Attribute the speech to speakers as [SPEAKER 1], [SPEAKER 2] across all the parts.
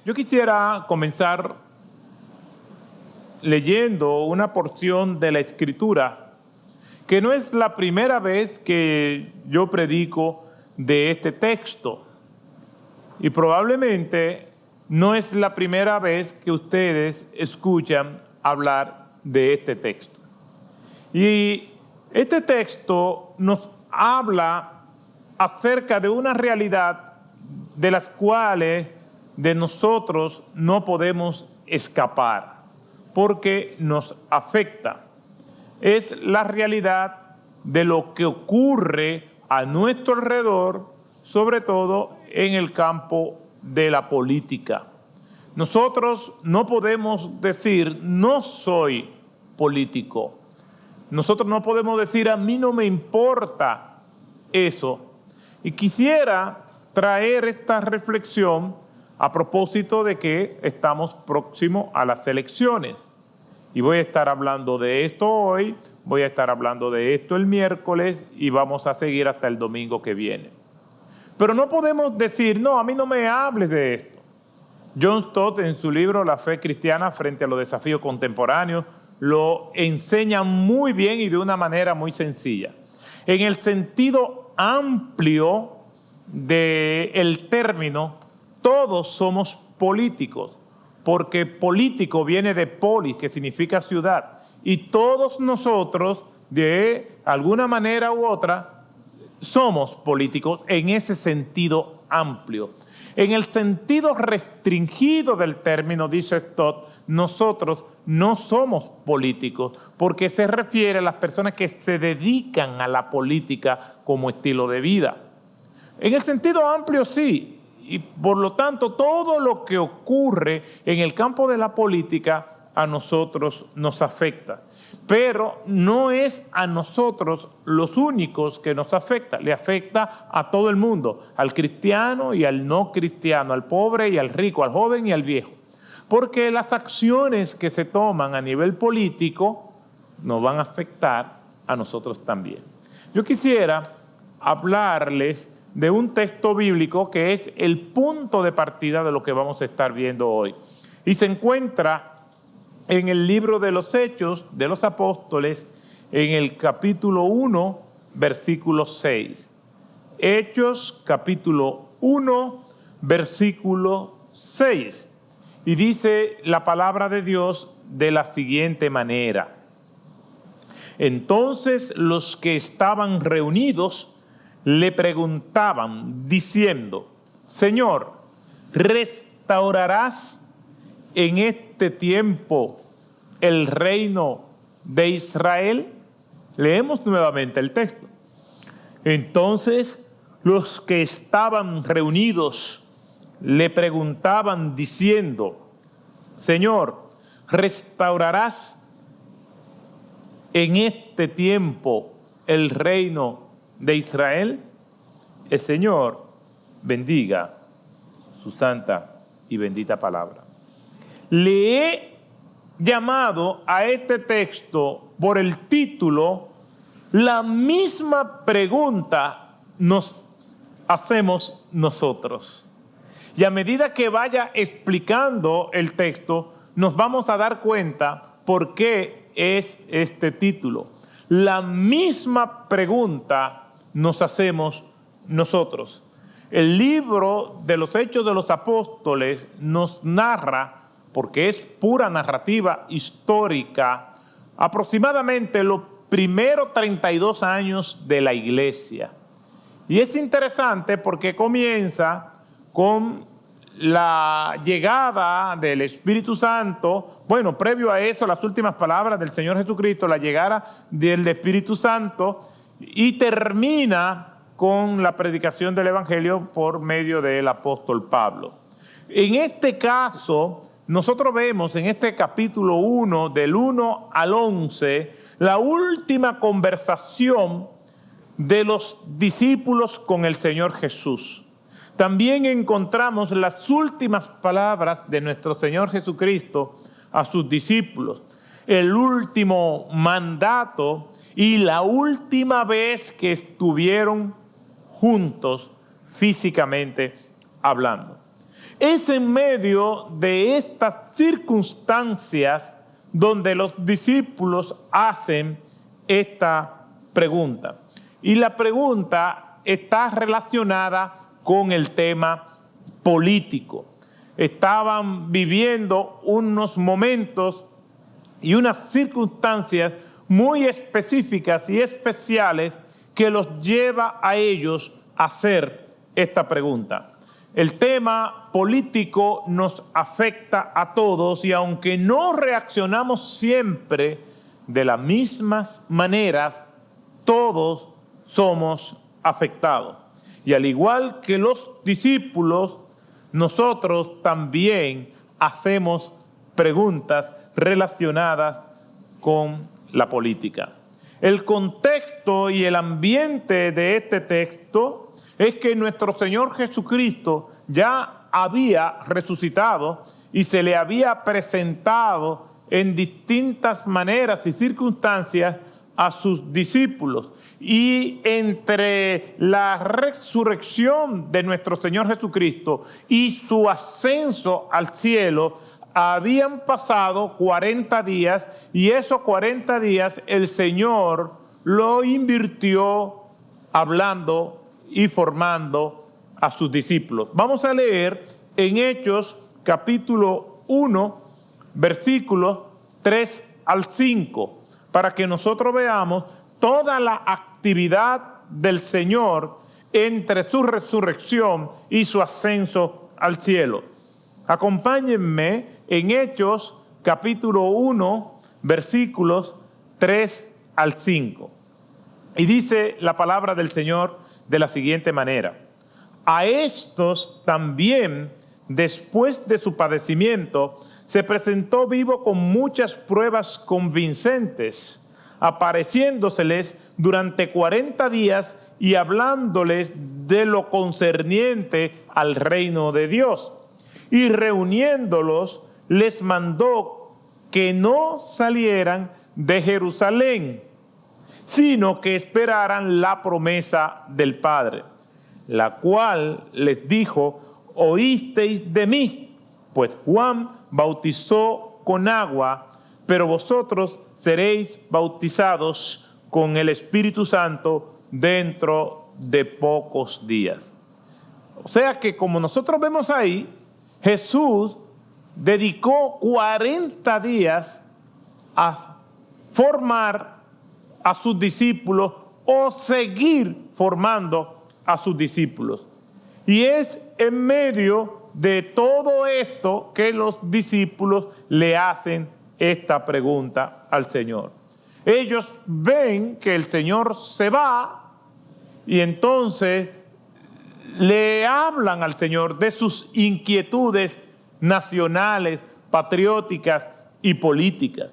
[SPEAKER 1] Yo quisiera comenzar leyendo una porción de la Escritura, que no es la primera vez que yo predico de este texto. Y probablemente no es la primera vez que ustedes escuchan hablar de este texto. Y este texto nos habla acerca de una realidad de las cuales de nosotros no podemos escapar, porque nos afecta. Es la realidad de lo que ocurre a nuestro alrededor, sobre todo en el campo de la política. Nosotros no podemos decir, no soy político. Nosotros no podemos decir, a mí no me importa eso. Y quisiera traer esta reflexión a propósito de que estamos próximos a las elecciones. Y voy a estar hablando de esto hoy, voy a estar hablando de esto el miércoles y vamos a seguir hasta el domingo que viene. Pero no podemos decir, no, a mí no me hables de esto. John Stott, en su libro La fe cristiana frente a los desafíos contemporáneos, lo enseña muy bien y de una manera muy sencilla. En el sentido amplio del término, todos somos políticos, porque político viene de polis, que significa ciudad, y todos nosotros, de alguna manera u otra, somos políticos en ese sentido amplio. En el sentido restringido del término, dice Stott, nosotros no somos políticos, porque se refiere a las personas que se dedican a la política como estilo de vida. En el sentido amplio sí, y por lo tanto todo lo que ocurre en el campo de la política a nosotros nos afecta. Pero no es a nosotros los únicos que nos afecta, le afecta a todo el mundo, al cristiano y al no cristiano, al pobre y al rico, al joven y al viejo. Porque las acciones que se toman a nivel político nos van a afectar a nosotros también. Yo quisiera hablarles de un texto bíblico que es el punto de partida de lo que vamos a estar viendo hoy. Y se encuentra en el libro de los Hechos de los Apóstoles, en el capítulo 1, versículo 6. Hechos, capítulo 1, versículo 6. Y dice la palabra de Dios de la siguiente manera. Entonces los que estaban reunidos le preguntaban, diciendo, Señor, ¿restaurarás en este tiempo el reino de Israel? Leemos nuevamente el texto. Entonces los que estaban reunidos le preguntaban diciendo, Señor, ¿restaurarás en este tiempo el reino de Israel? El Señor bendiga su santa y bendita palabra. Le he llamado a este texto por el título, la misma pregunta nos hacemos nosotros. Y a medida que vaya explicando el texto, nos vamos a dar cuenta por qué es este título. La misma pregunta nos hacemos nosotros. El libro de los Hechos de los Apóstoles nos narra, porque es pura narrativa histórica, aproximadamente los primeros 32 años de la iglesia. Y es interesante porque comienza con la llegada del Espíritu Santo, bueno, previo a eso, las últimas palabras del Señor Jesucristo, la llegada del Espíritu Santo, y termina con la predicación del Evangelio por medio del apóstol Pablo. En este caso, nosotros vemos en este capítulo 1, del 1 al 11, la última conversación de los discípulos con el Señor Jesús. También encontramos las últimas palabras de nuestro Señor Jesucristo a sus discípulos, el último mandato y la última vez que estuvieron juntos físicamente hablando. Es en medio de estas circunstancias donde los discípulos hacen esta pregunta. Y la pregunta está relacionada con el tema político. Estaban viviendo unos momentos y unas circunstancias muy específicas y especiales que los lleva a ellos a hacer esta pregunta. El tema político nos afecta a todos y aunque no reaccionamos siempre de las mismas maneras, todos somos afectados. Y al igual que los discípulos, nosotros también hacemos preguntas relacionadas con la política. El contexto y el ambiente de este texto es que nuestro Señor Jesucristo ya había resucitado y se le había presentado en distintas maneras y circunstancias a sus discípulos. Y entre la resurrección de nuestro Señor Jesucristo y su ascenso al cielo, habían pasado 40 días y esos 40 días el Señor lo invirtió hablando y formando a sus discípulos. Vamos a leer en Hechos capítulo 1, versículos 3 al 5, para que nosotros veamos toda la actividad del Señor entre su resurrección y su ascenso al cielo. Acompáñenme en Hechos capítulo 1, versículos 3 al 5. Y dice la palabra del Señor de la siguiente manera: a estos también, después de su padecimiento, se presentó vivo con muchas pruebas convincentes, apareciéndoseles durante 40 días y hablándoles de lo concerniente al reino de Dios. Y reuniéndolos, les mandó que no salieran de Jerusalén, sino que esperaran la promesa del Padre, la cual les dijo: oísteis de mí, pues Juan bautizó con agua, pero vosotros seréis bautizados con el Espíritu Santo dentro de pocos días. O sea que, como nosotros vemos ahí, Jesús dedicó 40 días a formar a sus discípulos o seguir formando a sus discípulos. Y es en medio de todo esto que los discípulos le hacen esta pregunta al Señor. Ellos ven que el Señor se va y entonces le hablan al Señor de sus inquietudes nacionales, patrióticas y políticas.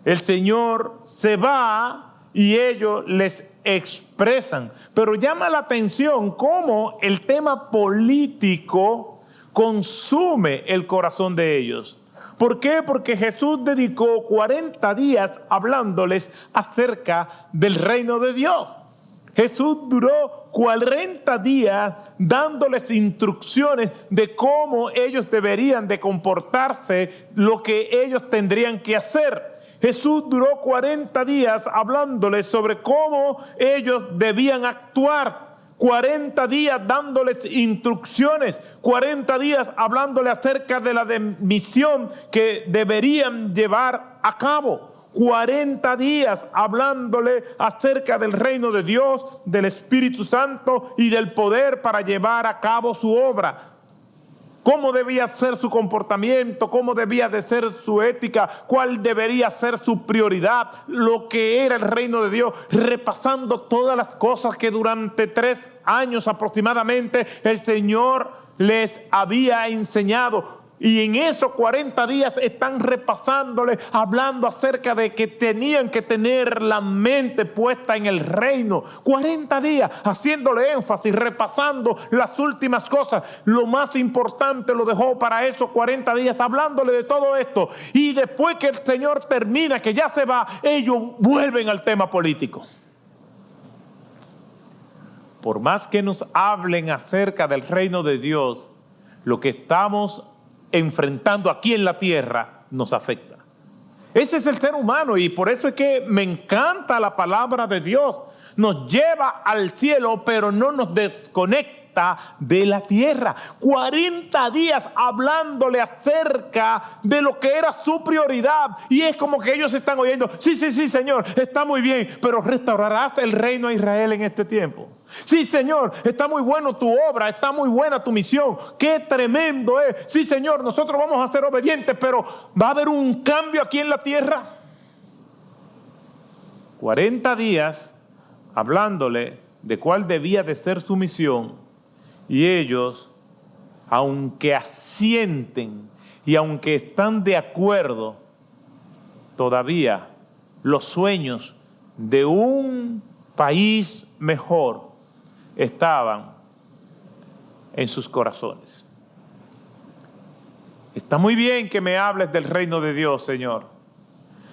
[SPEAKER 1] El Señor se va y ellos les expresan, pero llama la atención cómo el tema político consume el corazón de ellos. ¿Por qué? Porque Jesús dedicó 40 días hablándoles acerca del reino de Dios. Jesús duró 40 días dándoles instrucciones de cómo ellos deberían de comportarse, lo que ellos tendrían que hacer. Jesús duró 40 días hablándoles sobre cómo ellos debían actuar. 40 días dándoles instrucciones, 40 días hablándoles acerca de la misión que deberían llevar a cabo. 40 días hablándole acerca del reino de Dios, del Espíritu Santo y del poder para llevar a cabo su obra. Cómo debía ser su comportamiento, cómo debía de ser su ética, cuál debería ser su prioridad, lo que era el reino de Dios, repasando todas las cosas que durante 3 años aproximadamente el Señor les había enseñado. Y en esos 40 días están repasándole, hablando acerca de que tenían que tener la mente puesta en el reino. 40 días haciéndole énfasis, repasando las últimas cosas. Lo más importante lo dejó para esos 40 días, hablándole de todo esto. Y después que el Señor termina, que ya se va, ellos vuelven al tema político. Por más que nos hablen acerca del reino de Dios, lo que estamos enfrentando aquí en la tierra nos afecta. Ese es el ser humano, y por eso es que me encanta la palabra de Dios. Nos lleva al cielo, pero no nos desconecta de la tierra. 40 días hablándole acerca de lo que era su prioridad. Y es como que ellos están oyendo: sí, Señor, está muy bien, pero restaurarás el reino a Israel en este tiempo. Sí, Señor, está muy bueno tu obra, está muy buena tu misión, qué tremendo es. Sí, Señor, nosotros vamos a ser obedientes, pero ¿va a haber un cambio aquí en la tierra? 40 días hablándole de cuál debía de ser su misión, y ellos, aunque asienten y aunque están de acuerdo, todavía los sueños de un país mejor estaban en sus corazones. Está muy bien que me hables del reino de Dios, Señor,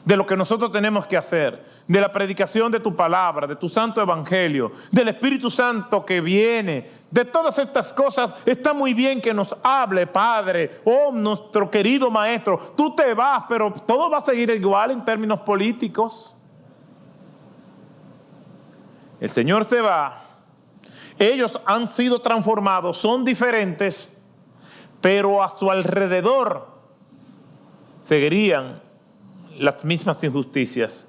[SPEAKER 1] de lo que nosotros tenemos que hacer, de la predicación de tu palabra, de tu santo evangelio, del Espíritu Santo que viene, de todas estas cosas. Está muy bien que nos hable, Padre, oh nuestro querido Maestro. Tú te vas, pero todo va a seguir igual en términos políticos. El Señor se va. Ellos han sido transformados, son diferentes, pero a su alrededor seguirían las mismas injusticias,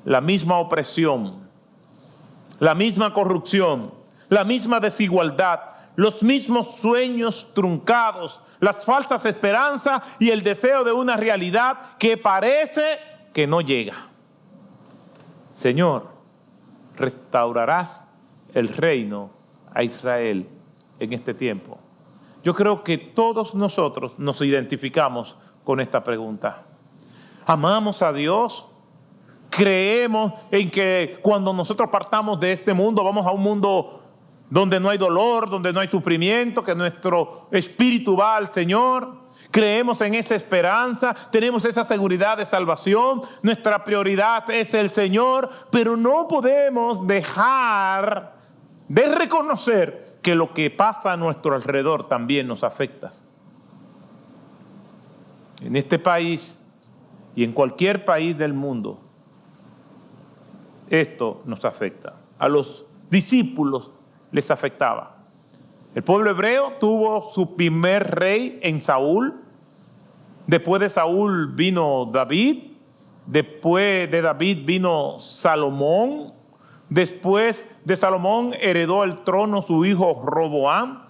[SPEAKER 1] la misma opresión, la misma corrupción, la misma desigualdad, los mismos sueños truncados, las falsas esperanzas y el deseo de una realidad que parece que no llega. Señor, restaurarás el reino a Israel en este tiempo. Yo creo que todos nosotros nos identificamos con esta pregunta. ¿Amamos a Dios? ¿Creemos en que cuando nosotros partamos de este mundo vamos a un mundo donde no hay dolor, donde no hay sufrimiento, que nuestro espíritu va al Señor? ¿Creemos en esa esperanza? ¿Tenemos esa seguridad de salvación? Nuestra prioridad es el Señor, pero no podemos dejar de reconocer que lo que pasa a nuestro alrededor también nos afecta. En este país y en cualquier país del mundo, esto nos afecta. A los discípulos les afectaba. El pueblo hebreo tuvo su primer rey en Saúl. Después de Saúl vino David. Después de David vino Salomón. Después de Salomón heredó el trono su hijo Roboam.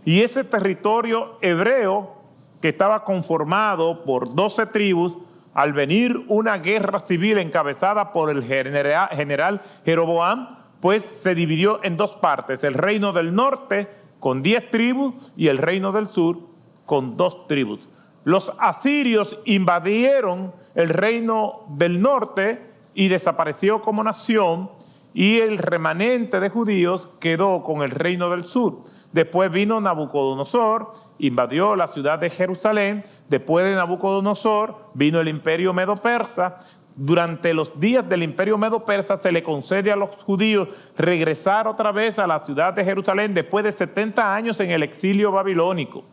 [SPEAKER 1] Y ese territorio hebreo, que estaba conformado por 12 tribus, al venir una guerra civil encabezada por el general Jeroboam, pues se dividió en dos partes: el reino del norte con 10 tribus y el reino del sur con 2 tribus. Los asirios invadieron el reino del norte y desapareció como nación, y el remanente de judíos quedó con el reino del sur. Después vino Nabucodonosor, invadió la ciudad de Jerusalén. Después de Nabucodonosor vino el imperio medo-persa. Durante los días del imperio medo-persa se le concede a los judíos regresar otra vez a la ciudad de Jerusalén después de 70 años en el exilio babilónico.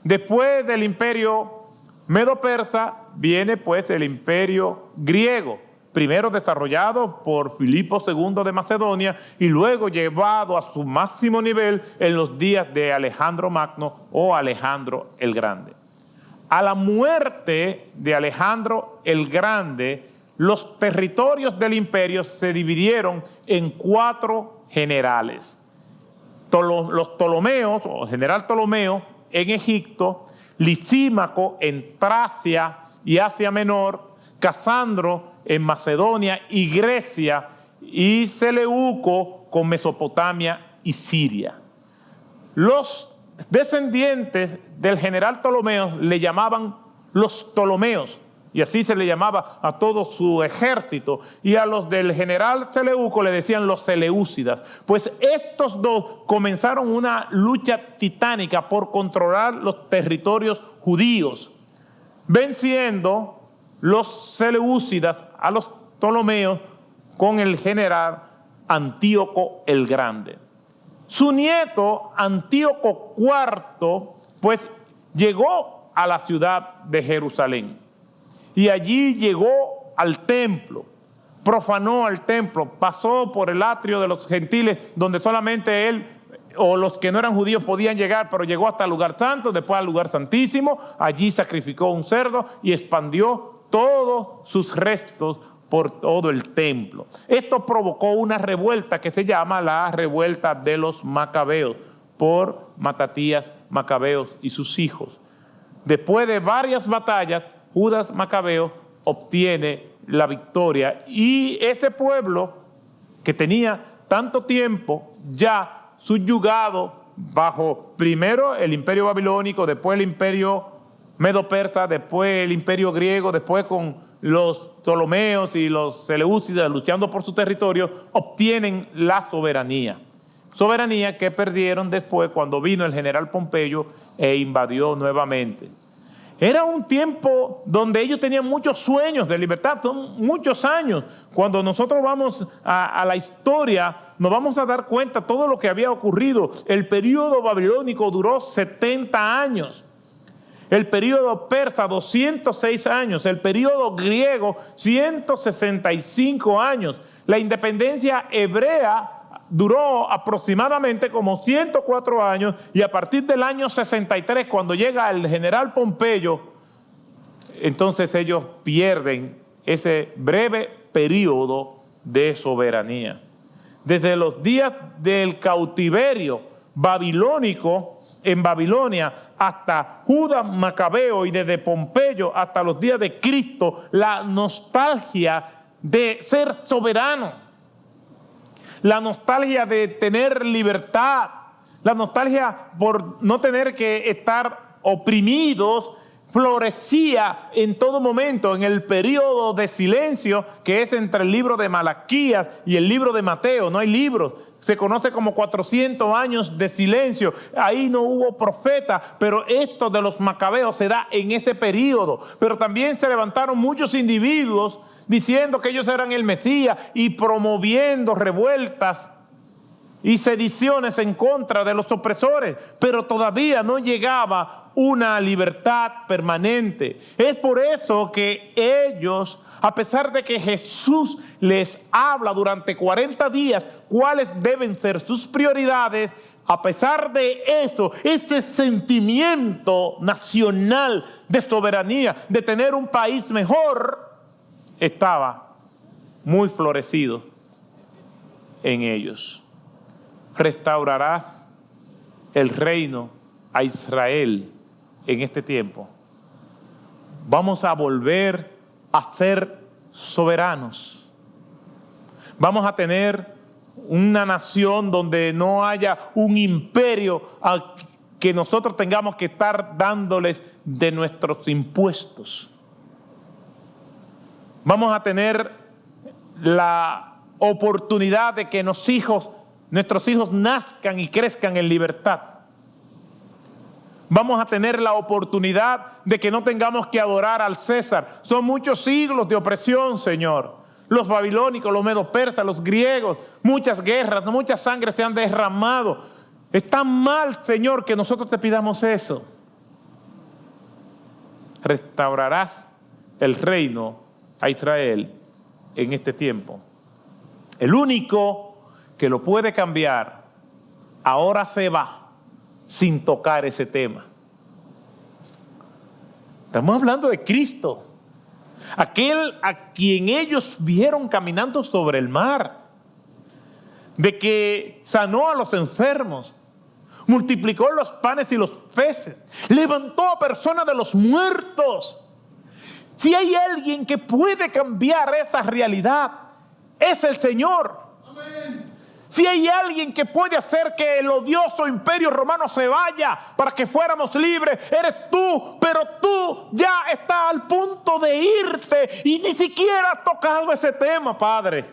[SPEAKER 1] Después del imperio medo-persa viene pues el imperio griego, primero desarrollado por Filipo II de Macedonia y luego llevado a su máximo nivel en los días de Alejandro Magno o Alejandro el Grande. A la muerte de Alejandro el Grande, los territorios del imperio se dividieron en 4 generales. Los Ptolomeos, o general Ptolomeo en Egipto, Lisímaco en Tracia y Asia Menor, Casandro en Macedonia y Grecia, y Seleuco con Mesopotamia y Siria. Los descendientes del general Ptolomeo le llamaban los Ptolomeos, y así se le llamaba a todo su ejército, y a los del general Seleuco le decían los Seleucidas. Pues estos dos comenzaron una lucha titánica por controlar los territorios judíos, venciendo los Seleucidas a los Ptolomeos con el general Antíoco el Grande. Su nieto, Antíoco IV, pues llegó a la ciudad de Jerusalén. Y allí llegó al templo, profanó al templo, pasó por el atrio de los gentiles, donde solamente él o los que no eran judíos podían llegar, pero llegó hasta el lugar santo, después al lugar santísimo. Allí sacrificó un cerdo y expandió todos sus restos por todo el templo. Esto provocó una revuelta que se llama la revuelta de los Macabeos, por Matatías Macabeos y sus hijos. Después de varias batallas, Judas Macabeo obtiene la victoria, y ese pueblo que tenía tanto tiempo ya subyugado bajo primero el imperio babilónico, después el imperio medo-persa, después el imperio griego, después con los ptolomeos y los seleucidas luchando por su territorio, obtienen la soberanía. Soberanía que perdieron después cuando vino el general Pompeyo e invadió nuevamente. Era un tiempo donde ellos tenían muchos sueños de libertad, son muchos años. Cuando nosotros vamos a la historia, nos vamos a dar cuenta de todo lo que había ocurrido. El periodo babilónico duró 70 años. El periodo persa, 206 años. El periodo griego, 165 años. La independencia hebrea duró aproximadamente como 104 años, y a partir del año 63, cuando llega el general Pompeyo, entonces ellos pierden ese breve periodo de soberanía. Desde los días del cautiverio babilónico en Babilonia hasta Judas Macabeo, y desde Pompeyo hasta los días de Cristo, la nostalgia de ser soberano, la nostalgia de tener libertad, la nostalgia por no tener que estar oprimidos, florecía en todo momento en el periodo de silencio que es entre el libro de Malaquías y el libro de Mateo. No hay libros, se conoce como 400 años de silencio. Ahí no hubo profeta, pero esto de los macabeos se da en ese periodo. Pero también se levantaron muchos individuos diciendo que ellos eran el Mesías y promoviendo revueltas y sediciones en contra de los opresores, pero todavía no llegaba una libertad permanente. Es por eso que ellos, a pesar de que Jesús les habla durante 40 días cuáles deben ser sus prioridades, a pesar de eso, ese sentimiento nacional de soberanía, de tener un país mejor, estaba muy florecido en ellos. Restaurarás el reino a Israel en este tiempo. Vamos a volver a ser soberanos. Vamos a tener una nación donde no haya un imperio al que nosotros tengamos que estar dándoles de nuestros impuestos. Vamos a tener la oportunidad de que nuestros hijos nazcan y crezcan en libertad. Vamos a tener la oportunidad de que no tengamos que adorar al César. Son muchos siglos de opresión, Señor. Los babilónicos, los medo-persas, los griegos, muchas guerras, mucha sangre se han derramado. Está mal, Señor, que nosotros te pidamos eso. Restaurarás el reino a Israel en este tiempo. El único que lo puede cambiar ahora se va sin tocar ese tema. Estamos hablando de Cristo, aquel a quien ellos vieron caminando sobre el mar, de que sanó a los enfermos, multiplicó los panes y los peces, levantó a personas de los muertos. Si hay alguien que puede cambiar esa realidad, es el Señor. Amén. Si hay alguien que puede hacer que el odioso imperio romano se vaya para que fuéramos libres, eres tú. Pero tú ya estás al punto de irte y ni siquiera has tocado ese tema, Padre.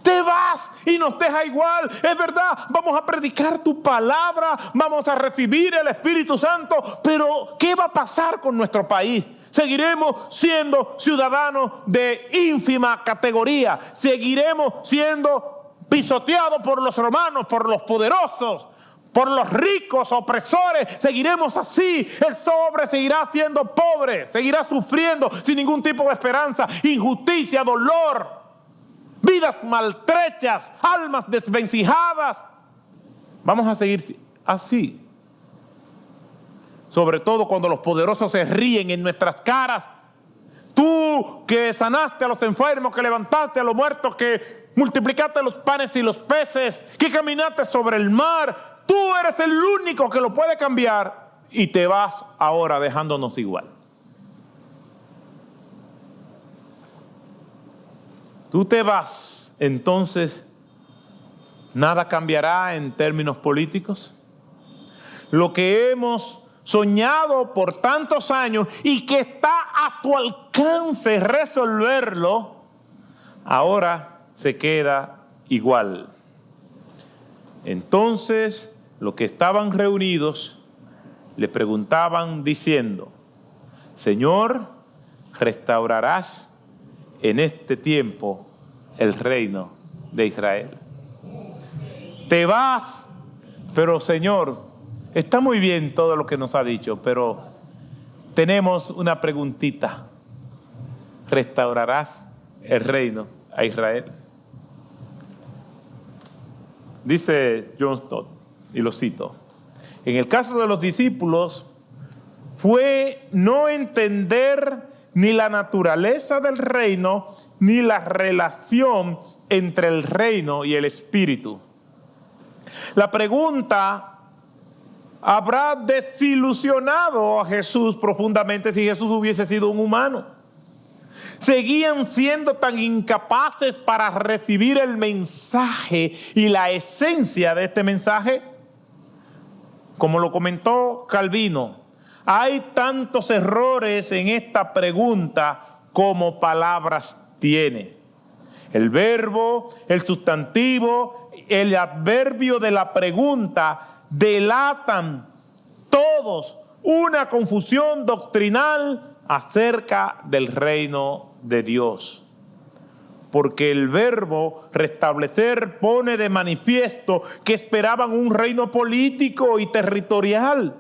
[SPEAKER 1] Te vas y nos deja igual. Es verdad, vamos a predicar tu palabra, vamos a recibir el Espíritu Santo, pero ¿qué va a pasar con nuestro país? Seguiremos siendo ciudadanos de ínfima categoría, seguiremos siendo pisoteado por los romanos, por los poderosos, por los ricos opresores. Seguiremos así. El pobre seguirá siendo pobre, seguirá sufriendo sin ningún tipo de esperanza, injusticia, dolor, vidas maltrechas, almas desvencijadas. Vamos a seguir así. Sobre todo cuando los poderosos se ríen en nuestras caras. Tú que sanaste a los enfermos, que levantaste a los muertos, que multiplicaste los panes y los peces, que caminaste sobre el mar, tú eres el único que lo puede cambiar y te vas ahora dejándonos igual. Tú te vas, entonces, ¿nada cambiará en términos políticos? Lo que hemos soñado por tantos años y que está a tu alcance resolverlo, ahora se queda igual. Entonces, los que estaban reunidos le preguntaban diciendo: Señor, ¿restaurarás en este tiempo el reino de Israel? Te vas, pero Señor, está muy bien todo lo que nos ha dicho, pero tenemos una preguntita. ¿Restaurarás el reino a Israel? Dice John Stott, y lo cito: en el caso de los discípulos, fue no entender ni la naturaleza del reino, ni la relación entre el reino y el espíritu. La pregunta habrá desilusionado a Jesús profundamente si Jesús hubiese sido un humano. Seguían siendo tan incapaces para recibir el mensaje y la esencia de este mensaje. Como lo comentó Calvino, hay tantos errores en esta pregunta como palabras tiene. El verbo, el sustantivo, el adverbio de la pregunta delatan todos una confusión doctrinal acerca del reino de Dios. Porque el verbo restablecer pone de manifiesto que esperaban un reino político y territorial.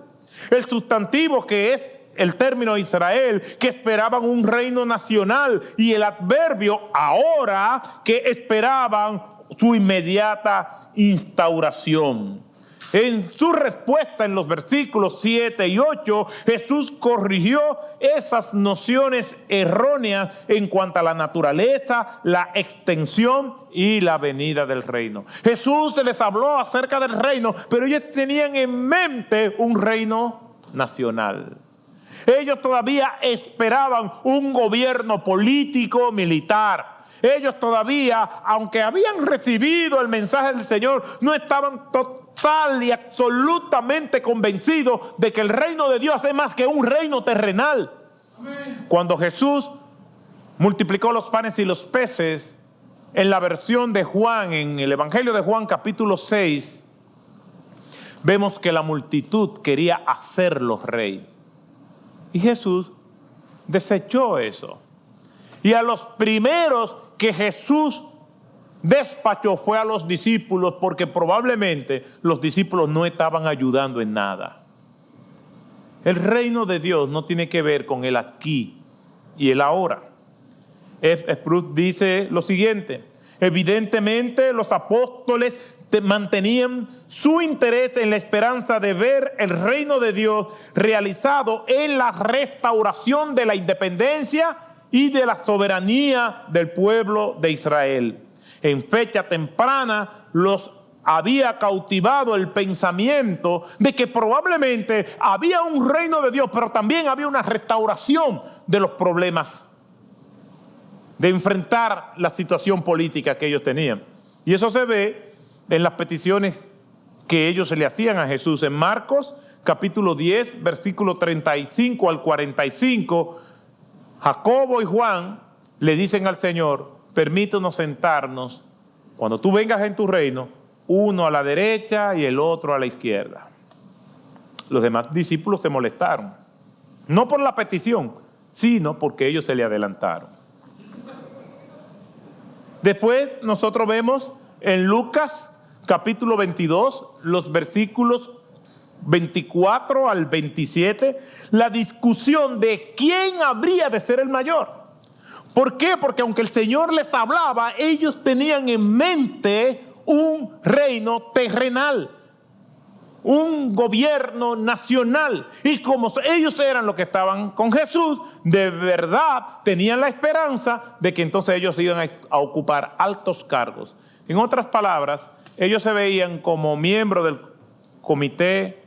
[SPEAKER 1] El sustantivo, que es el término Israel, que esperaban un reino nacional, y el adverbio ahora, que esperaban su inmediata instauración. En su respuesta en los versículos 7 y 8, Jesús corrigió esas nociones erróneas en cuanto a la naturaleza, la extensión y la venida del reino. Jesús les habló acerca del reino, pero ellos tenían en mente un reino nacional. Ellos todavía esperaban un gobierno político, militar. Ellos todavía, aunque habían recibido el mensaje del Señor, no estaban total y absolutamente convencidos de que el reino de Dios es más que un reino terrenal. Amén. Cuando Jesús multiplicó los panes y los peces, en la versión de Juan, en el Evangelio de Juan capítulo 6, vemos que la multitud quería hacerlo rey. Y Jesús desechó eso. Y a los primeros que Jesús despachó fue a los discípulos, porque probablemente los discípulos no estaban ayudando en nada. El reino de Dios no tiene que ver con el aquí y el ahora. F. Bruce dice lo siguiente: evidentemente los apóstoles mantenían su interés en la esperanza de ver el reino de Dios realizado en la restauración de la independencia y de la soberanía del pueblo de Israel. En fecha temprana los había cautivado el pensamiento de que probablemente había un reino de Dios, pero también había una restauración de los problemas, de enfrentar la situación política que ellos tenían. Y eso se ve en las peticiones que ellos se le hacían a Jesús. En Marcos capítulo 10, versículo 35 al 45, Jacobo y Juan le dicen al Señor: permítanos sentarnos, cuando tú vengas en tu reino, uno a la derecha y el otro a la izquierda. Los demás discípulos se molestaron, no por la petición, sino porque ellos se le adelantaron. Después nosotros vemos en Lucas capítulo 22, los versículos 24 al 27, la discusión de quién habría de ser el mayor. ¿Por qué? Porque aunque el Señor les hablaba, ellos tenían en mente un reino terrenal, un gobierno nacional. Y como ellos eran los que estaban con Jesús, de verdad tenían la esperanza de que entonces ellos iban a ocupar altos cargos. En otras palabras, ellos se veían como miembros del comité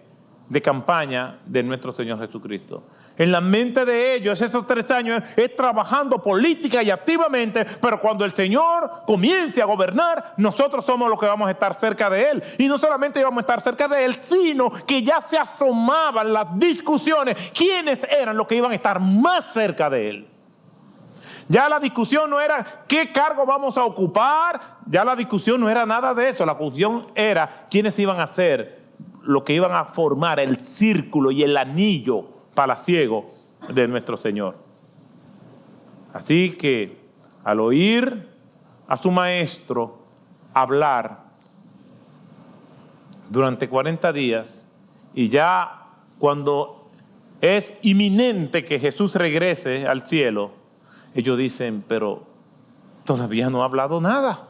[SPEAKER 1] de campaña de nuestro Señor Jesucristo. En la mente de ellos, esos 3 años es trabajando política y activamente, pero cuando el Señor comience a gobernar, nosotros somos los que vamos a estar cerca de Él. Y no solamente íbamos a estar cerca de Él, sino que ya se asomaban las discusiones. ¿Quiénes eran los que iban a estar más cerca de Él? Ya la discusión no era qué cargo vamos a ocupar, ya la discusión no era nada de eso. La discusión era quiénes iban a ser lo que iban a formar el círculo y el anillo palaciego de nuestro Señor. Así que al oír a su maestro hablar durante 40 días y ya cuando es inminente que Jesús regrese al cielo, ellos dicen, pero todavía no ha hablado nada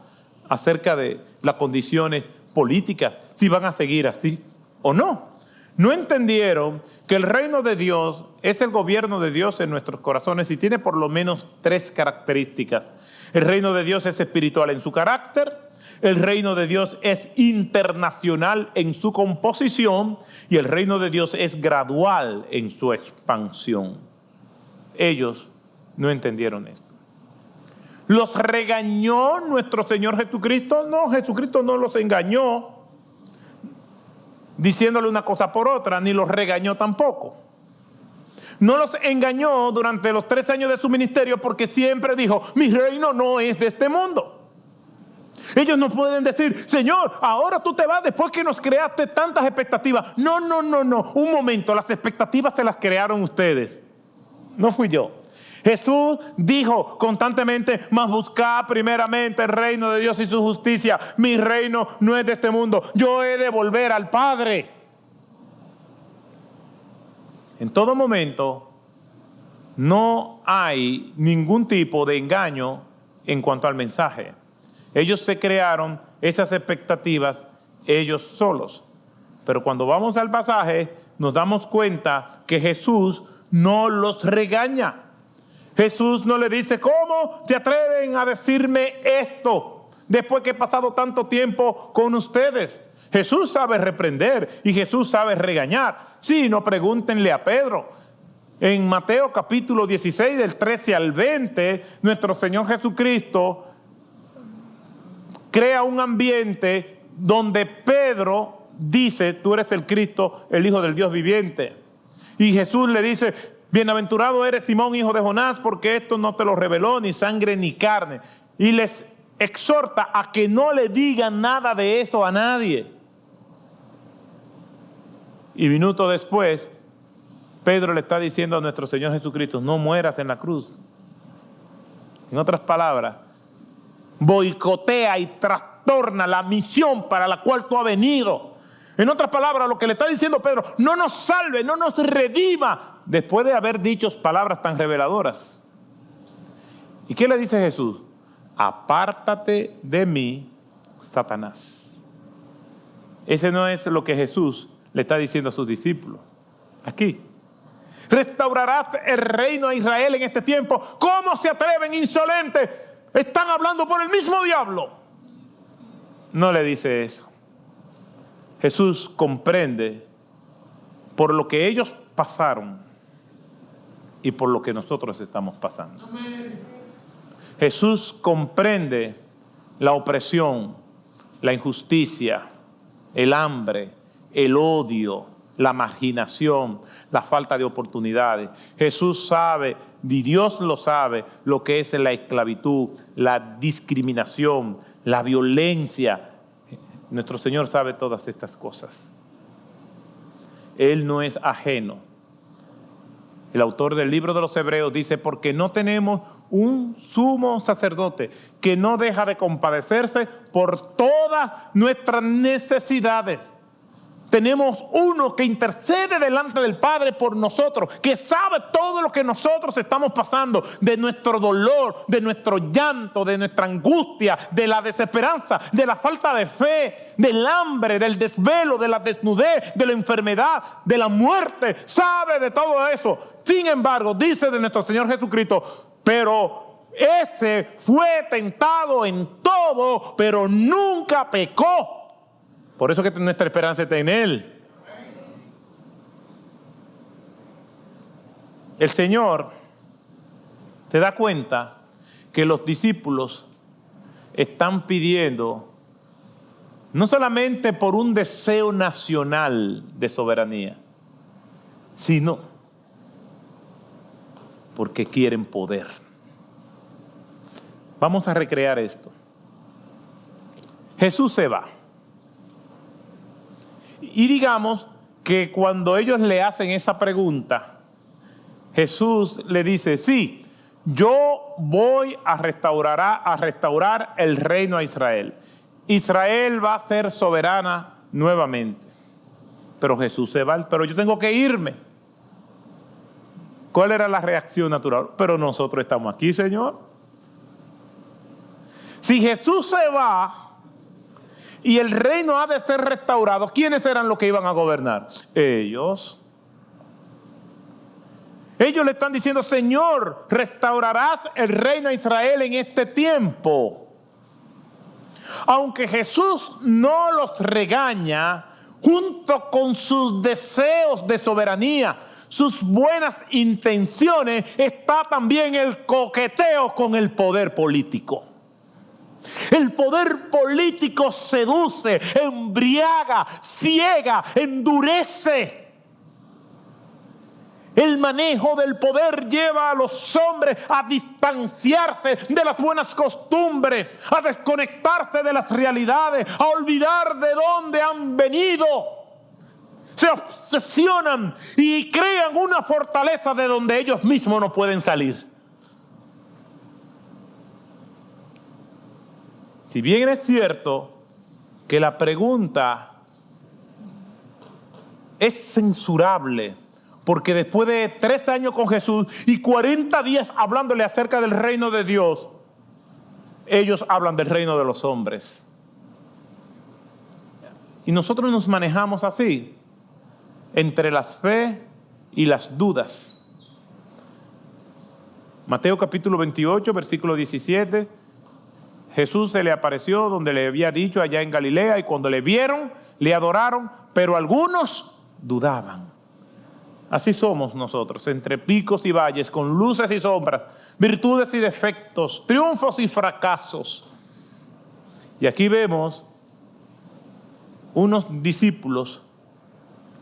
[SPEAKER 1] acerca de las condiciones políticas, si van a seguir así o no. No entendieron que el reino de Dios es el gobierno de Dios en nuestros corazones y tiene por lo menos 3 características. El reino de Dios es espiritual en su carácter, el reino de Dios es internacional en su composición y el reino de Dios es gradual en su expansión. Ellos no entendieron esto. ¿Los regañó nuestro Señor Jesucristo? No, Jesucristo no los engañó diciéndole una cosa por otra, ni los regañó tampoco. No los engañó durante los 3 años de su ministerio porque siempre dijo, mi reino no es de este mundo. Ellos no pueden decir, Señor, ahora tú te vas después que nos creaste tantas expectativas. No. Un momento, las expectativas se las crearon ustedes. No fui yo. Jesús dijo constantemente, mas buscad primeramente el reino de Dios y su justicia. Mi reino no es de este mundo. Yo he de volver al Padre. En todo momento no hay ningún tipo de engaño en cuanto al mensaje. Ellos se crearon esas expectativas ellos solos. Pero cuando vamos al pasaje nos damos cuenta que Jesús no los regaña. Jesús no le dice, ¿cómo te atreven a decirme esto después que he pasado tanto tiempo con ustedes? Jesús sabe reprender y Jesús sabe regañar. Sí, no pregúntenle a Pedro. En Mateo capítulo 16, del 13 al 20, nuestro Señor Jesucristo crea un ambiente donde Pedro dice, tú eres el Cristo, el Hijo del Dios viviente. Y Jesús le dice, bienaventurado eres Simón, hijo de Jonás, porque esto no te lo reveló ni sangre ni carne. Y les exhorta a que no le digan nada de eso a nadie. Y minutos después, Pedro le está diciendo a nuestro Señor Jesucristo, no mueras en la cruz. En otras palabras, boicotea y trastorna la misión para la cual tú has venido. En otras palabras, lo que le está diciendo Pedro, no nos salve, no nos redima, después de haber dicho palabras tan reveladoras. ¿Y qué le dice Jesús? Apártate de mí, Satanás. Ese no es lo que Jesús le está diciendo a sus discípulos. Aquí. Restaurarás el reino de Israel en este tiempo. ¿Cómo se atreven, insolentes? Están hablando por el mismo diablo. No le dice eso. Jesús comprende por lo que ellos pasaron y por lo que nosotros estamos pasando. Amén. Jesús comprende la opresión, la injusticia, el hambre, el odio, la marginación, la falta de oportunidades. Jesús sabe, y Dios lo sabe, lo que es la esclavitud, la discriminación, la violencia. Nuestro Señor sabe todas estas cosas. Él no es ajeno. El autor del libro de los Hebreos dice, porque no tenemos un sumo sacerdote que no deja de compadecerse por todas nuestras necesidades. Tenemos uno que intercede delante del Padre por nosotros, que sabe todo lo que nosotros estamos pasando, de nuestro dolor, de nuestro llanto, de nuestra angustia, de la desesperanza, de la falta de fe, del hambre, del desvelo, de la desnudez, de la enfermedad, de la muerte. Sabe de todo eso. Sin embargo, dice de nuestro Señor Jesucristo, pero ese fue tentado en todo, pero nunca pecó. Por eso que nuestra esperanza está en Él. El Señor se da cuenta que los discípulos están pidiendo no solamente por un deseo nacional de soberanía, sino porque quieren poder. Vamos a recrear esto. Jesús se va. Y digamos que cuando ellos le hacen esa pregunta, Jesús le dice, sí, yo voy a restaurar el reino a Israel. Israel va a ser soberana nuevamente. Pero Jesús se va, pero yo tengo que irme. ¿Cuál era la reacción natural? Pero nosotros estamos aquí, Señor. Si Jesús se va y el reino ha de ser restaurado, ¿quiénes eran los que iban a gobernar? Ellos. Ellos le están diciendo, Señor, restaurarás el reino a Israel en este tiempo. Aunque Jesús no los regaña, junto con sus deseos de soberanía, sus buenas intenciones, está también el coqueteo con el poder político. El poder político seduce, embriaga, ciega, endurece. El manejo del poder lleva a los hombres a distanciarse de las buenas costumbres, a desconectarse de las realidades, a olvidar de dónde han venido. Se obsesionan y crean una fortaleza de donde ellos mismos no pueden salir. Si bien es cierto que la pregunta es censurable, porque después de 3 años con Jesús y 40 días hablándole acerca del reino de Dios, ellos hablan del reino de los hombres. Y nosotros nos manejamos así, entre las fe y las dudas. Mateo capítulo 28, versículo 17. Jesús se le apareció donde le había dicho allá en Galilea, y cuando le vieron, le adoraron, pero algunos dudaban. Así somos nosotros, entre picos y valles, con luces y sombras, virtudes y defectos, triunfos y fracasos. Y aquí vemos unos discípulos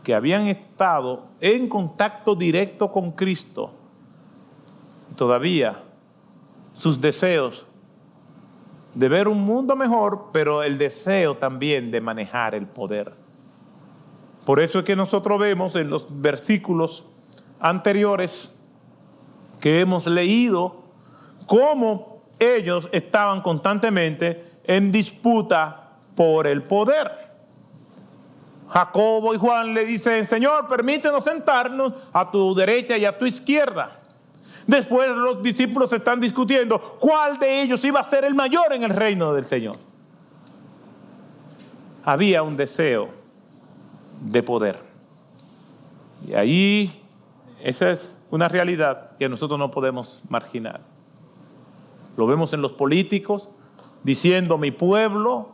[SPEAKER 1] que habían estado en contacto directo con Cristo. Y todavía sus deseos de ver un mundo mejor, pero el deseo también de manejar el poder. Por eso es que nosotros vemos en los versículos anteriores que hemos leído cómo ellos estaban constantemente en disputa por el poder. Jacobo y Juan le dicen, Señor, permítenos sentarnos a tu derecha y a tu izquierda. Después los discípulos están discutiendo cuál de ellos iba a ser el mayor en el reino del Señor. Había un deseo de poder. Y ahí esa es una realidad que nosotros no podemos marginar. Lo vemos en los políticos diciendo mi pueblo,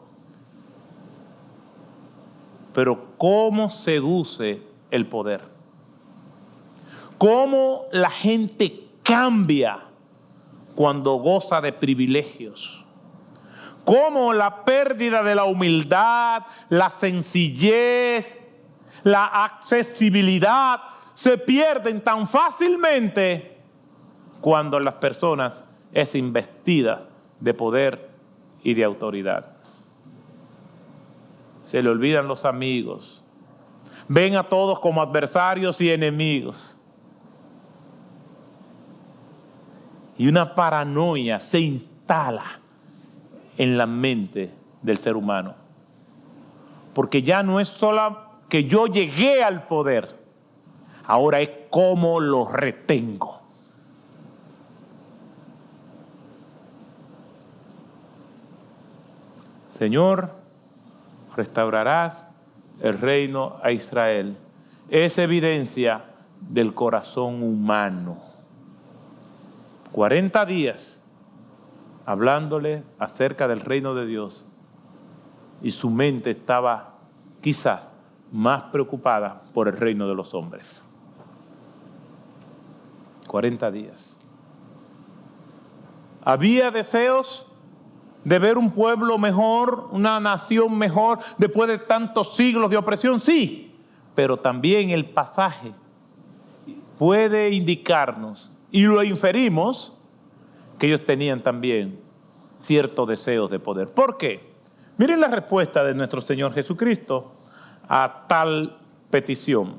[SPEAKER 1] pero cómo seduce el poder. Cómo la gente cambia cuando goza de privilegios. Cómo la pérdida de la humildad, la sencillez, la accesibilidad se pierden tan fácilmente cuando las personas es investida de poder y de autoridad. Se le olvidan los amigos. Ven a todos como adversarios y enemigos. Y una paranoia se instala en la mente del ser humano. Porque ya no es solo que yo llegué al poder, ahora es cómo lo retengo. Señor, restaurarás el reino a Israel. Es evidencia del corazón humano. 40 días hablándole acerca del reino de Dios y su mente estaba quizás más preocupada por el reino de los hombres. 40 días. Había deseos de ver un pueblo mejor, una nación mejor, después de tantos siglos de opresión, sí, pero también el pasaje puede indicarnos, y lo inferimos, que ellos tenían también ciertos deseos de poder. ¿Por qué? Miren la respuesta de nuestro Señor Jesucristo a tal petición.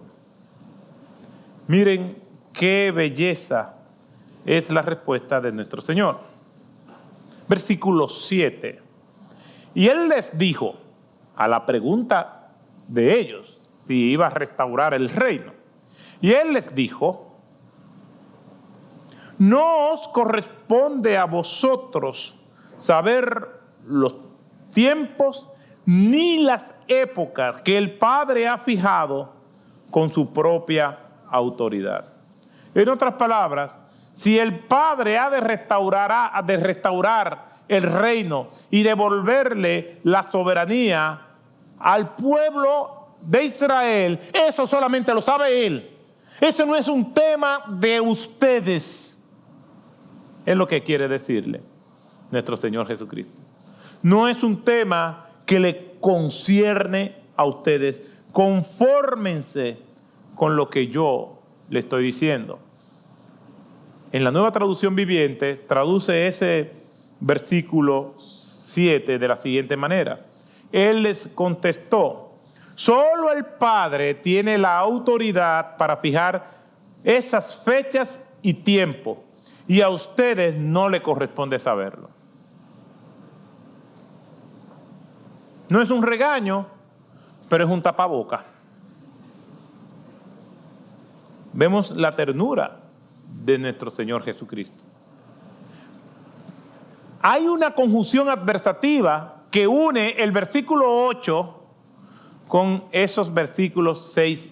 [SPEAKER 1] Miren qué belleza es la respuesta de nuestro Señor. Versículo 7. Y Él les dijo, a la pregunta de ellos, si iba a restaurar el reino. Y Él les dijo, no os corresponde a vosotros saber los tiempos ni las épocas que el Padre ha fijado con su propia autoridad. En otras palabras, si el Padre ha de restaurar el reino y devolverle la soberanía al pueblo de Israel, eso solamente lo sabe Él. Eso no es un tema de ustedes. Es lo que quiere decirle nuestro Señor Jesucristo. No es un tema que le concierne a ustedes. Confórmense con lo que yo le estoy diciendo. En la Nueva Traducción Viviente traduce ese versículo 7 de la siguiente manera. Él les contestó, solo el Padre tiene la autoridad para fijar esas fechas y tiempo, y a ustedes no le corresponde saberlo. No es un regaño, pero es un tapaboca. Vemos la ternura de nuestro Señor Jesucristo. Hay una conjunción adversativa que une el versículo 8 con esos versículos 6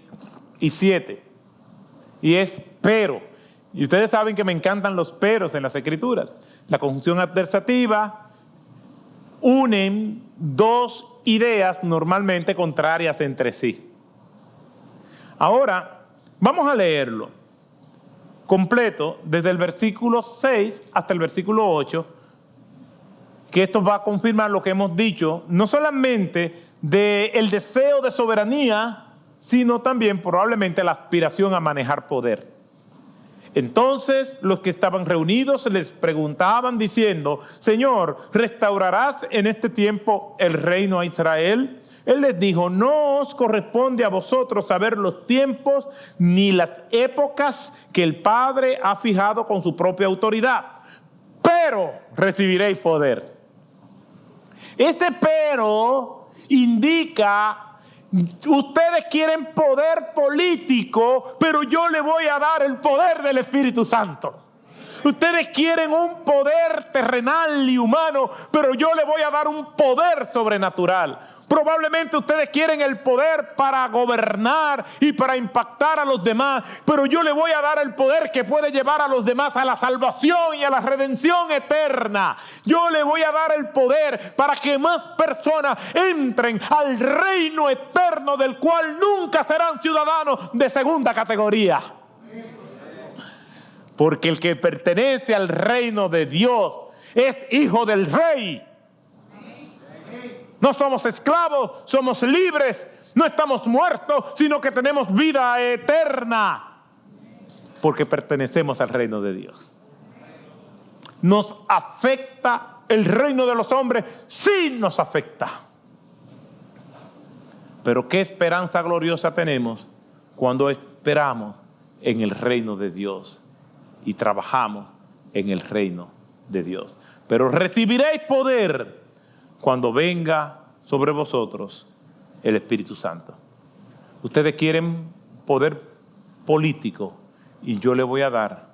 [SPEAKER 1] y 7. Y es pero. Y ustedes saben que me encantan los peros en las Escrituras. La conjunción adversativa unen dos ideas normalmente contrarias entre sí. Ahora, vamos a leerlo completo desde el versículo 6 hasta el versículo 8, que esto va a confirmar lo que hemos dicho, no solamente del deseo de soberanía, sino también probablemente la aspiración a manejar poder. Entonces los que estaban reunidos les preguntaban diciendo, Señor, ¿restaurarás en este tiempo el reino a Israel? Él les dijo, no os corresponde a vosotros saber los tiempos ni las épocas que el Padre ha fijado con su propia autoridad, pero recibiréis poder. Ese pero indica, ustedes quieren poder político, pero yo le voy a dar el poder del Espíritu Santo. Ustedes quieren un poder terrenal y humano, pero yo le voy a dar un poder sobrenatural. Probablemente ustedes quieren el poder para gobernar y para impactar a los demás, pero yo le voy a dar el poder que puede llevar a los demás a la salvación y a la redención eterna. Yo le voy a dar el poder para que más personas entren al reino eterno del cual nunca serán ciudadanos de segunda categoría. Porque el que pertenece al reino de Dios es hijo del rey. No somos esclavos, somos libres. No estamos muertos, sino que tenemos vida eterna. Porque pertenecemos al reino de Dios. ¿Nos afecta el reino de los hombres? Sí nos afecta. Pero qué esperanza gloriosa tenemos cuando esperamos en el reino de Dios y trabajamos en el reino de Dios. Pero recibiréis poder cuando venga sobre vosotros el Espíritu Santo. Ustedes quieren poder político y yo les voy a dar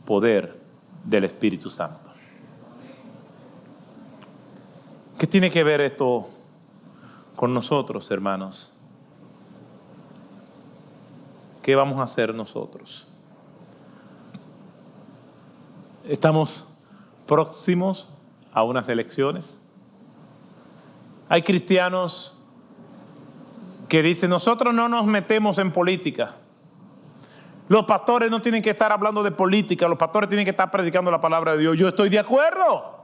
[SPEAKER 1] poder del Espíritu Santo. ¿Qué tiene que ver esto con nosotros, hermanos? ¿Qué vamos a hacer nosotros? Estamos próximos a unas elecciones. Hay cristianos que dicen, nosotros no nos metemos en política. Los pastores no tienen que estar hablando de política, los pastores tienen que estar predicando la palabra de Dios. Yo estoy de acuerdo.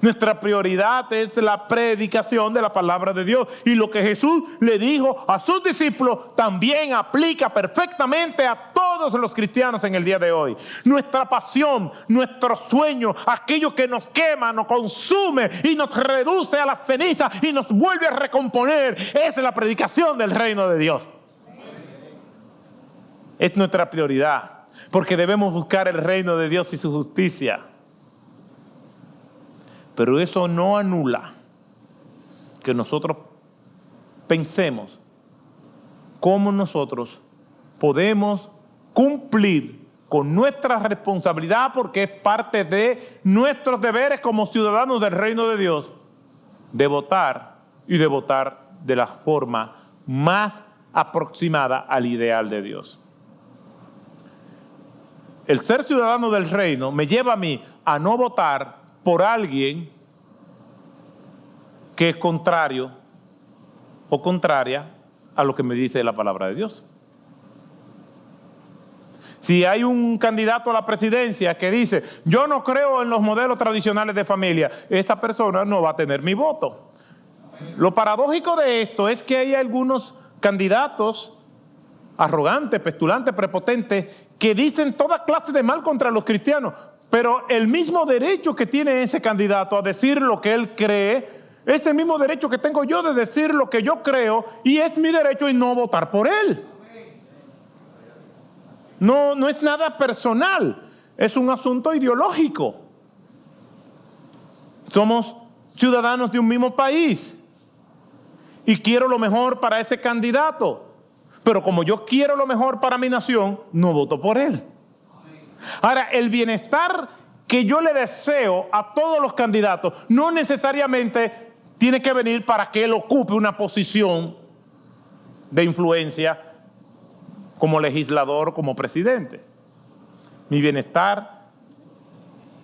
[SPEAKER 1] Nuestra prioridad es la predicación de la palabra de Dios. Y lo que Jesús le dijo a sus discípulos también aplica perfectamente a todos los cristianos en el día de hoy. Nuestra pasión, nuestro sueño, aquello que nos quema, nos consume y nos reduce a la ceniza y nos vuelve a recomponer, es la predicación del reino de Dios. Es nuestra prioridad, porque debemos buscar el reino de Dios y su justicia. Pero eso no anula que nosotros pensemos cómo nosotros podemos cumplir con nuestra responsabilidad, porque es parte de nuestros deberes como ciudadanos del reino de Dios, de votar y de votar de la forma más aproximada al ideal de Dios. El ser ciudadano del reino me lleva a mí a no votar por alguien que es contrario o contraria a lo que me dice la palabra de Dios. Si hay un candidato a la presidencia que dice, yo no creo en los modelos tradicionales de familia, esa persona no va a tener mi voto. Lo paradójico de esto es que hay algunos candidatos arrogantes, petulantes, prepotentes, que dicen toda clase de mal contra los cristianos. Pero el mismo derecho que tiene ese candidato a decir lo que él cree, es el mismo derecho que tengo yo de decir lo que yo creo, y es mi derecho y no votar por él. No es nada personal, es un asunto ideológico. Somos ciudadanos de un mismo país y quiero lo mejor para ese candidato, pero como yo quiero lo mejor para mi nación, no voto por él. Ahora, el bienestar que yo le deseo a todos los candidatos no necesariamente tiene que venir para que él ocupe una posición de influencia como legislador, como presidente. Mi bienestar,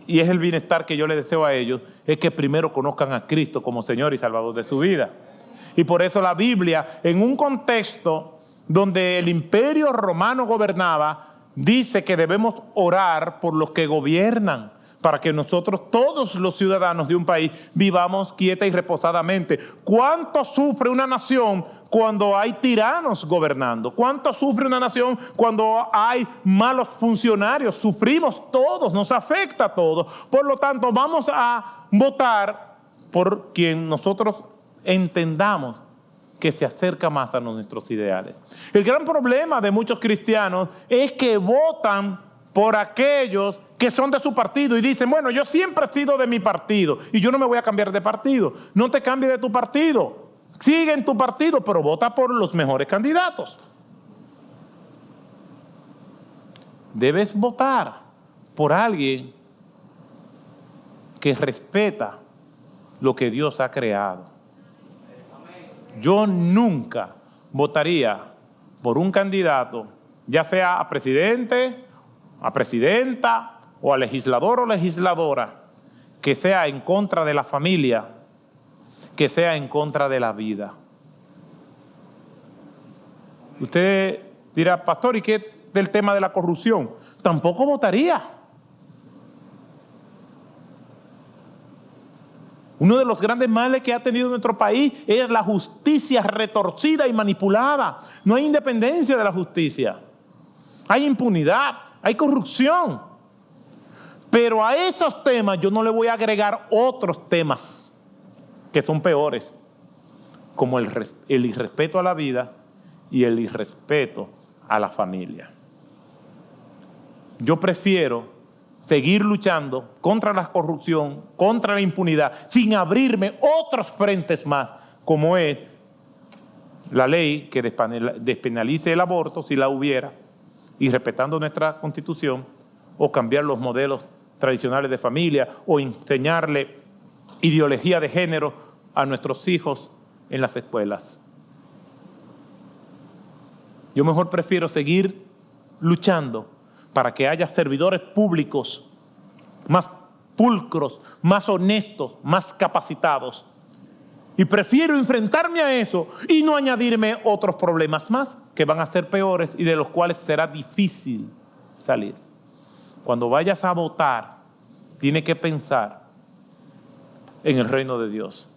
[SPEAKER 1] y es el bienestar que yo le deseo a ellos, es que primero conozcan a Cristo como Señor y Salvador de su vida. Y por eso la Biblia, en un contexto donde el imperio romano gobernaba, dice que debemos orar por los que gobiernan, para que nosotros, todos los ciudadanos de un país, vivamos quieta y reposadamente. ¿Cuánto sufre una nación cuando hay tiranos gobernando? ¿Cuánto sufre una nación cuando hay malos funcionarios? Sufrimos todos, nos afecta a todos. Por lo tanto, vamos a votar por quien nosotros entendamos que se acerca más a nuestros ideales. El gran problema de muchos cristianos es que votan por aquellos que son de su partido y dicen, bueno, yo siempre he sido de mi partido y yo no me voy a cambiar de partido. No te cambies de tu partido, sigue en tu partido, pero vota por los mejores candidatos. Debes votar por alguien que respeta lo que Dios ha creado. Yo nunca votaría por un candidato, ya sea a presidente, a presidenta o a legislador o legisladora, que sea en contra de la familia, que sea en contra de la vida. Usted dirá, pastor, ¿y qué del tema de la corrupción? Tampoco votaría. Uno de los grandes males que ha tenido nuestro país es la justicia retorcida y manipulada. No hay independencia de la justicia. Hay impunidad, hay corrupción. Pero a esos temas yo no le voy a agregar otros temas que son peores, como el irrespeto a la vida y el irrespeto a la familia. yo prefiero seguir luchando contra la corrupción, contra la impunidad, sin abrirme otros frentes más, como es la ley que despenalice el aborto, si la hubiera, y respetando nuestra Constitución, o cambiar los modelos tradicionales de familia, o enseñarle ideología de género a nuestros hijos en las escuelas. Yo mejor prefiero seguir luchando para que haya servidores públicos más pulcros, más honestos, más capacitados. Y prefiero enfrentarme a eso y no añadirme otros problemas más que van a ser peores y de los cuales será difícil salir. Cuando vayas a votar, tienes que pensar en el reino de Dios.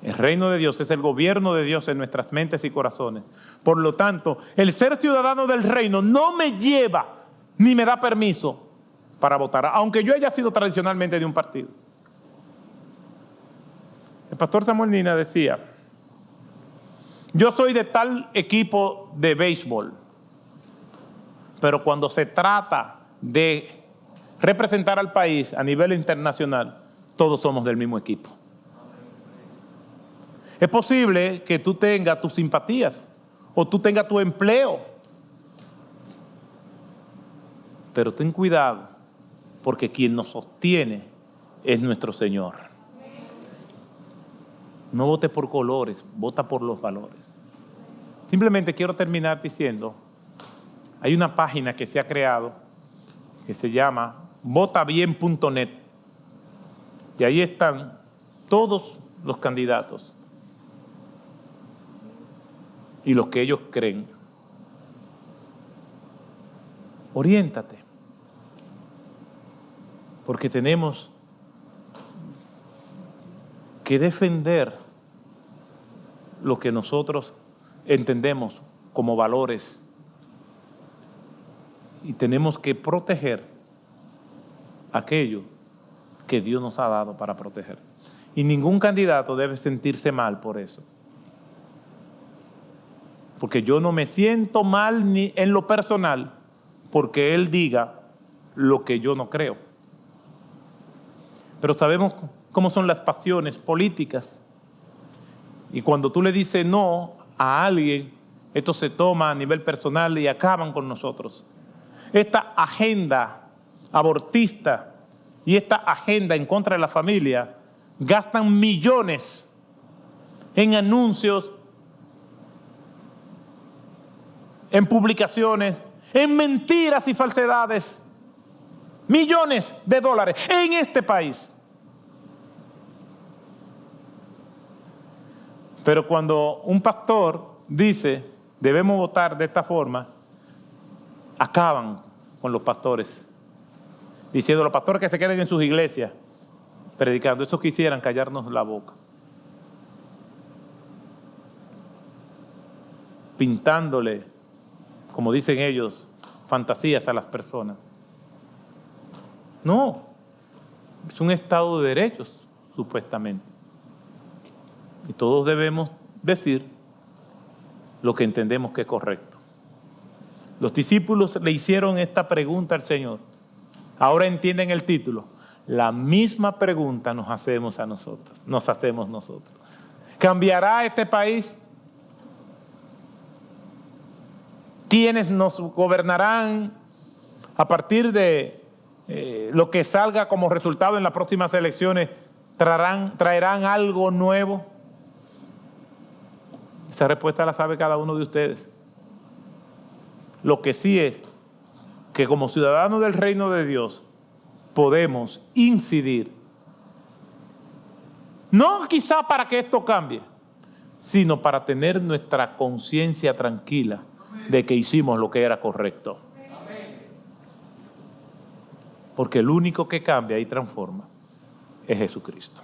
[SPEAKER 1] El reino de Dios es el gobierno de Dios en nuestras mentes y corazones. Por lo tanto, el ser ciudadano del reino no me lleva ni me da permiso para votar, aunque yo haya sido tradicionalmente de un partido. El pastor Samuel Nina decía, yo soy de tal equipo de béisbol, pero cuando se trata de representar al país a nivel internacional, todos somos del mismo equipo. Es posible que tú tengas tus simpatías o tú tengas tu empleo, pero ten cuidado, porque quien nos sostiene es nuestro Señor. No vote por colores, vota por los valores. Simplemente quiero terminar diciendo, hay una página que se ha creado que se llama votabien.net y ahí están todos los candidatos y los que ellos creen. Oriéntate, porque tenemos que defender lo que nosotros entendemos como valores y tenemos que proteger aquello que Dios nos ha dado para proteger. Y ningún candidato debe sentirse mal por eso. Porque yo no me siento mal ni en lo personal porque él diga lo que yo no creo. Pero sabemos cómo son las pasiones políticas. Y cuando tú le dices no a alguien, esto se toma a nivel personal y acaban con nosotros. Esta agenda abortista y esta agenda en contra de la familia gastan millones en anuncios, en publicaciones, en mentiras y falsedades. Millones de dólares en este país. Pero cuando un pastor dice, debemos votar de esta forma, acaban con los pastores, diciendo a los pastores que se queden en sus iglesias, predicando. Esos quisieran callarnos la boca. Pintándole, como dicen ellos, fantasías a las personas. No, es un Estado de derechos, supuestamente. Y todos debemos decir lo que entendemos que es correcto. Los discípulos le hicieron esta pregunta al Señor. Ahora entienden el título. La misma pregunta nos hacemos nosotros. ¿Cambiará este país? ¿Quiénes nos gobernarán a partir de lo que salga como resultado en las próximas elecciones? ¿Traerán algo nuevo? Esa respuesta la sabe cada uno de ustedes. Lo que sí es que como ciudadanos del reino de Dios podemos incidir, no quizá para que esto cambie, sino para tener nuestra conciencia tranquila de que hicimos lo que era correcto. Porque el único que cambia y transforma es Jesucristo.